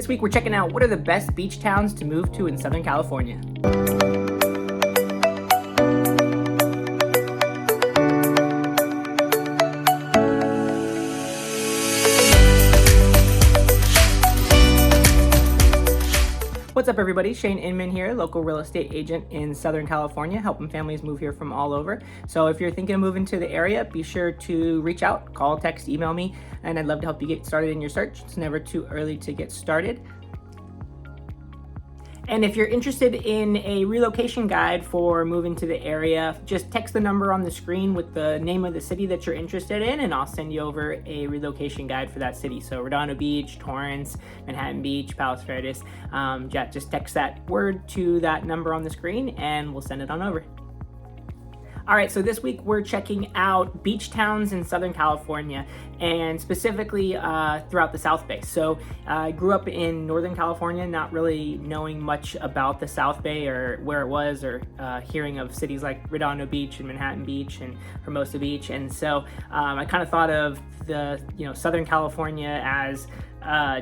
This week we're checking out what are the best beach towns to move to in Southern California. What's up everybody, CheyneInman here, local real estate agent in Southern California, helping families move here from all over. So if you're thinking of moving to the area, be sure to reach out, call, text, email me, and I'd love to help you get started in your search. It's never too early to get started. And if you're interested in a relocation guide for moving to the area, just text the number on the screen with the name of the city that you're interested in, and I'll send you over a relocation guide for that city. So Redondo Beach, Torrance, Manhattan Beach, Palos Verdes. Just text that word to that number on the screen and we'll send it on over. All right, so this week we're checking out beach towns in Southern California, and specifically throughout the South Bay. So I grew up in Northern California, not really knowing much about the South Bay or where it was, or hearing of cities like Redondo Beach and Manhattan Beach and Hermosa Beach. And so I kind of thought of the Southern California as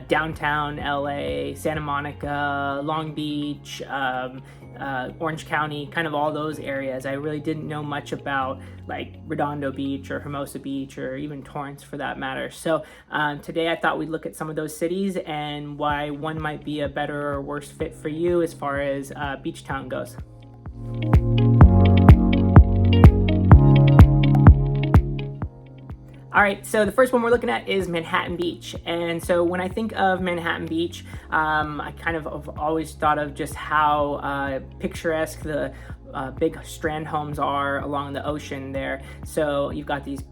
downtown LA, Santa Monica, Long Beach, Orange County, kind of all those areas. I really didn't know much about like Redondo Beach or Hermosa Beach or even Torrance for that matter. So today I thought we'd look at some of those cities and why one might be a better or worse fit for you as far as beach town goes. All right, so the first one we're looking at is Manhattan Beach. And so when I think of Manhattan Beach, I kind of have always thought of just how picturesque the big strand homes are along the ocean there. So you've got these,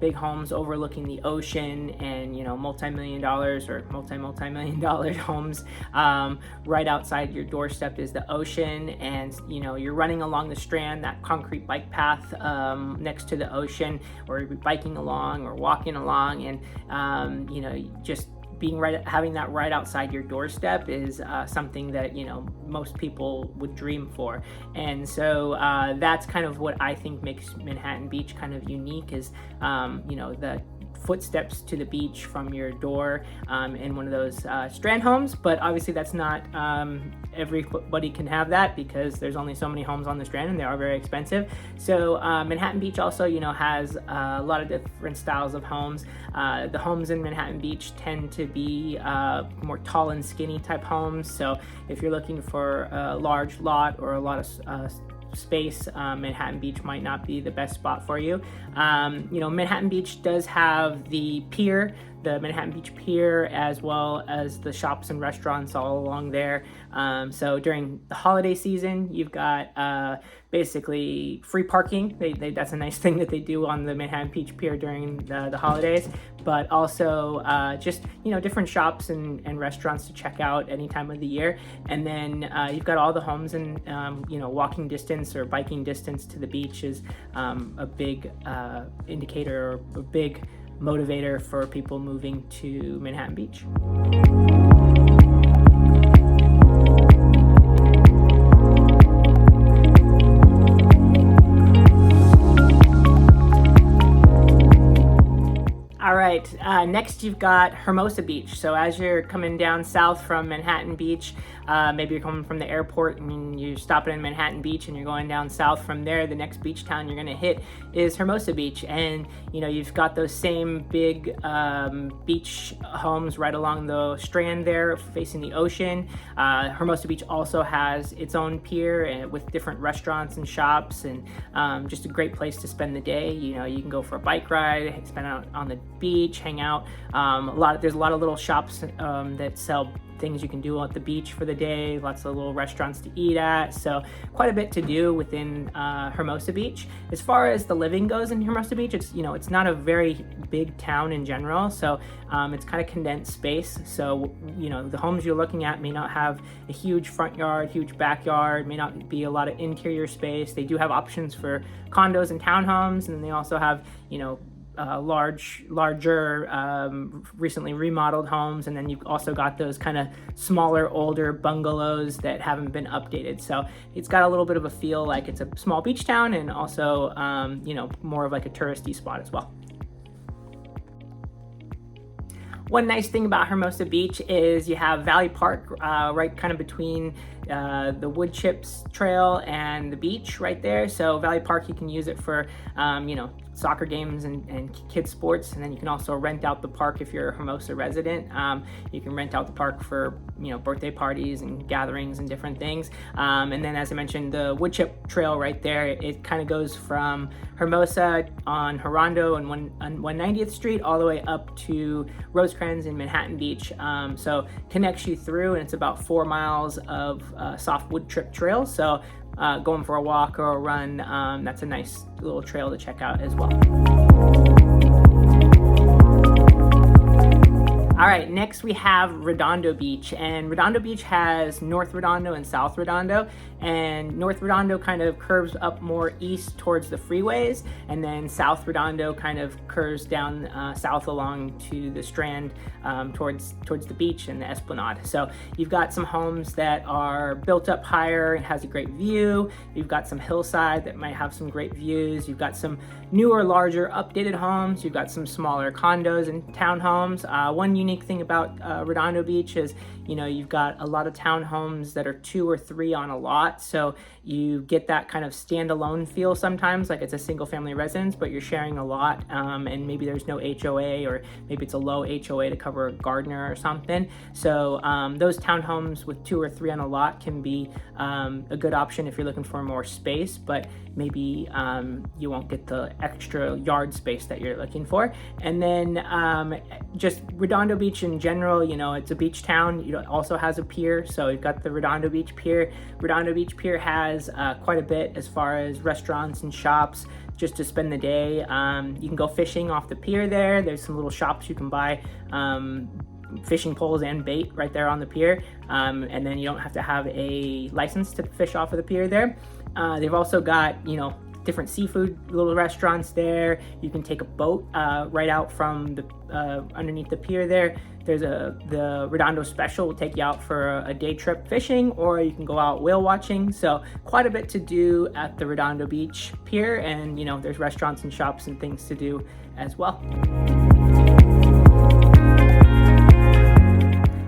big homes overlooking the ocean, and multi-million dollars or multi-million dollar homes. Right outside your doorstep is the ocean, and you're running along the strand, that concrete bike path next to the ocean, or you're biking along or walking along, and just having that right outside your doorstep is something that most people would dream for. And so that's kind of what I think makes Manhattan Beach kind of unique, is the footsteps to the beach from your door in one of those strand homes. But obviously that's not everybody can have that, because there's only so many homes on the strand and they are very expensive. So Manhattan Beach also has a lot of different styles of homes. The homes in Manhattan Beach tend to be more tall and skinny type homes. So if you're looking for a large lot or a lot of space, Manhattan Beach might not be the best spot for you. Manhattan Beach does have the pier, the Manhattan Beach Pier, as well as the shops and restaurants all along there. So during the holiday season, you've got basically free parking. That's a nice thing that they do on the Manhattan Beach Pier during the holidays, but also just different shops and restaurants to check out any time of the year. And then you've got all the homes, and walking distance or biking distance to the beach is a big indicator, or a big motivator for people moving to Manhattan Beach. All right, next you've got Hermosa Beach. So as you're coming down south from Manhattan Beach, maybe you're coming from the airport and you're stopping in Manhattan Beach and you're going down south from there, the next beach town you're gonna hit is Hermosa Beach. And you've got those same big beach homes right along the strand there facing the ocean. Hermosa Beach also has its own pier with different restaurants and shops, and just a great place to spend the day. You can go for a bike ride, spend out on the beach, hang out. There's a lot of little shops that sell things you can do at the beach for the day, lots of little restaurants to eat at, so quite a bit to do within Hermosa Beach. As far as the living goes in Hermosa Beach, it's not a very big town in general, so it's kind of condensed space. So the homes you're looking at may not have a huge front yard, huge backyard, may not be a lot of interior space. They do have options for condos and townhomes, and they also have larger, recently remodeled homes, and then you've also got those kind of smaller, older bungalows that haven't been updated. So it's got a little bit of a feel like it's a small beach town, and also, more of like a touristy spot as well. one nice thing about Hermosa Beach is you have Valley Park right kind of between the wood chips trail and the beach right there. So Valley Park, you can use it for soccer games and kids sports, and then you can also rent out the park if you're a Hermosa resident. You can rent out the park for birthday parties and gatherings and different things. And then, as I mentioned, the wood chip trail right there, it kind of goes from Hermosa on Redondo and 190th Street all the way up to Rosecrans in Manhattan Beach. So connects you through, and it's about 4 miles of soft wood chip trail. So going for a walk or a run, that's a nice little trail to check out as well. All right, next we have Redondo Beach, and Redondo Beach has North Redondo and South Redondo, and North Redondo kind of curves up more east towards the freeways, and then South Redondo kind of curves down south along to the Strand towards the beach and the Esplanade. So you've got some homes that are built up higher and has a great view. You've got some hillside that might have some great views. You've got some newer, larger, updated homes. You've got some smaller condos and townhomes. One unique thing about Redondo Beach is, you've got a lot of townhomes that are 2 or 3 on a lot. So you get that kind of standalone feel sometimes, like it's a single family residence, but you're sharing a lot, and maybe there's no HOA, or maybe it's a low HOA to cover a gardener or something. So those townhomes with 2 or 3 on a lot can be a good option if you're looking for more space, but maybe you won't get the extra yard space that you're looking for. And then just Redondo Beach in general, it's a beach town. It also has a pier, so you've got the Redondo Beach Pier. Redondo Beach Pier has quite a bit as far as restaurants and shops just to spend the day. You can go fishing off the pier there. There's some little shops you can buy fishing poles and bait right there on the pier, and then you don't have to have a license to fish off of the pier there. They've also got different seafood little restaurants there. You can take a boat right out from the underneath the pier there. There's the Redondo Special will take you out for a day trip fishing, or you can go out whale watching. So quite a bit to do at the Redondo Beach Pier, and there's restaurants and shops and things to do as well.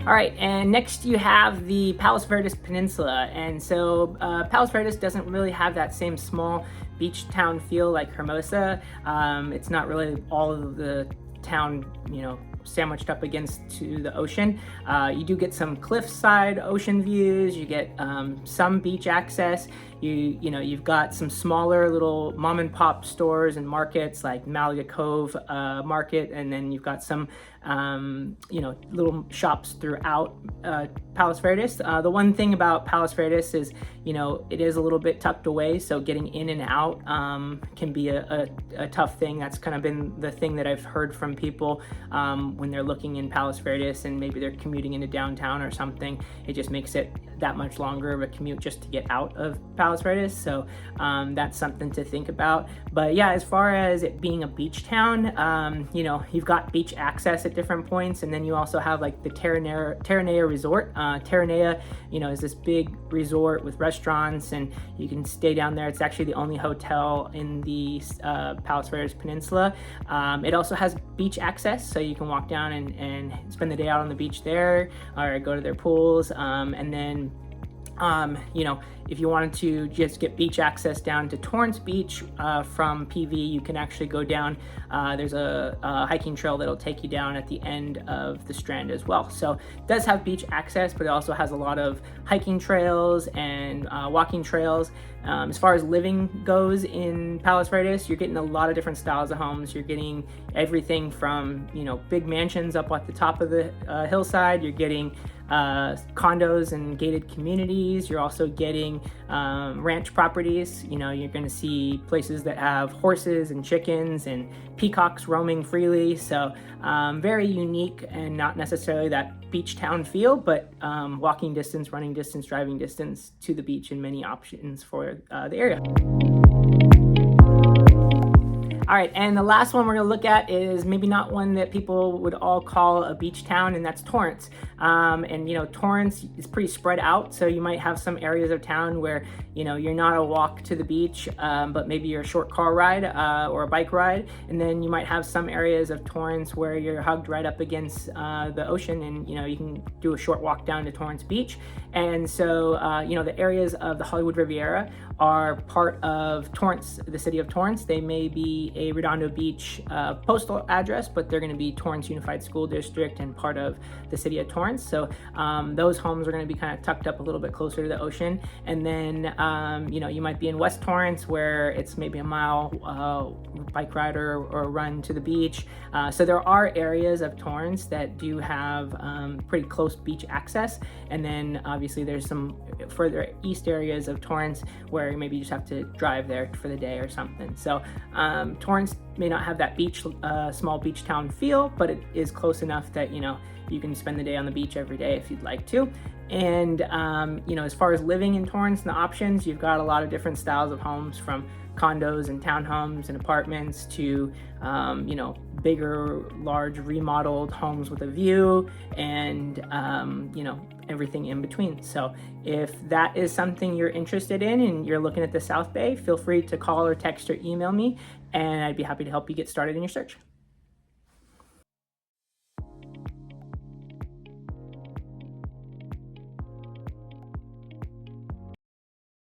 All right, and next you have the Palos Verdes Peninsula. And so Palos Verdes doesn't really have that same small beach town feel like Hermosa. It's not really all of the town, sandwiched up against to the ocean. You do get some cliffside ocean views. You get some beach access. You've got some smaller little mom and pop stores and markets like Malaga Cove Market, and then you've got some little shops throughout Palos Verdes. The one thing about Palos Verdes is, it is a little bit tucked away, so getting in and out can be a tough thing. That's kind of been the thing that I've heard from people when they're looking in Palos Verdes and maybe they're commuting into downtown or something. It just makes it that much longer of a commute just to get out of Palos Verdes. So that's something to think about. But yeah, as far as it being a beach town, you've got beach access at different points, and then you also have like the Terranea Resort. Terranea, is this big resort with restaurants, and you can stay down there. It's actually the only hotel in the Palos Verdes Peninsula. It also has beach access, so you can walk down and spend the day out on the beach there, or go to their pools, and then if you wanted to just get beach access down to Torrance Beach from PV, you can actually go down. There's a hiking trail that'll take you down at the end of the Strand as well. So it does have beach access, but it also has a lot of hiking trails and walking trails. As far as living goes in Palos Verdes, you're getting a lot of different styles of homes. You're getting everything from, big mansions up at the top of the hillside. You're getting condos and gated communities. You're also getting ranch properties. You're going to see places that have horses and chickens and peacocks roaming freely. So very unique, and not necessarily that beach town feel, but walking distance, running distance, driving distance to the beach, and many options for the area. All right, and the last one we're gonna look at is maybe not one that people would all call a beach town, and that's Torrance. And you know, Torrance is pretty spread out, so you might have some areas of town where, you know, you're not a walk to the beach, but maybe you're a short car ride or a bike ride. And then you might have some areas of Torrance where you're hugged right up against the ocean, and you know, you can do a short walk down to Torrance Beach. And so, you know, the areas of the Hollywood Riviera are part of Torrance, the city of Torrance. They may be a Redondo Beach postal address, but they're going to be Torrance Unified School District and part of the city of Torrance. So those homes are going to be kind of tucked up a little bit closer to the ocean. And then, you know, you might be in West Torrance where it's maybe a mile bike ride or run to the beach. So there are areas of Torrance that do have pretty close beach access. And then obviously there's some further east areas of Torrance where maybe you just have to drive there for the day or something. So Torrance may not have that beach, small beach town feel, but it is close enough that, you know, you can spend the day on the beach every day if you'd like to. And, you know, as far as living in Torrance and the options, you've got a lot of different styles of homes, from condos and townhomes and apartments to, you know, bigger, large remodeled homes with a view, and, you know, everything in between. So if that is something you're interested in and you're looking at the South Bay, feel free to call or text or email me, and I'd be happy to help you get started in your search.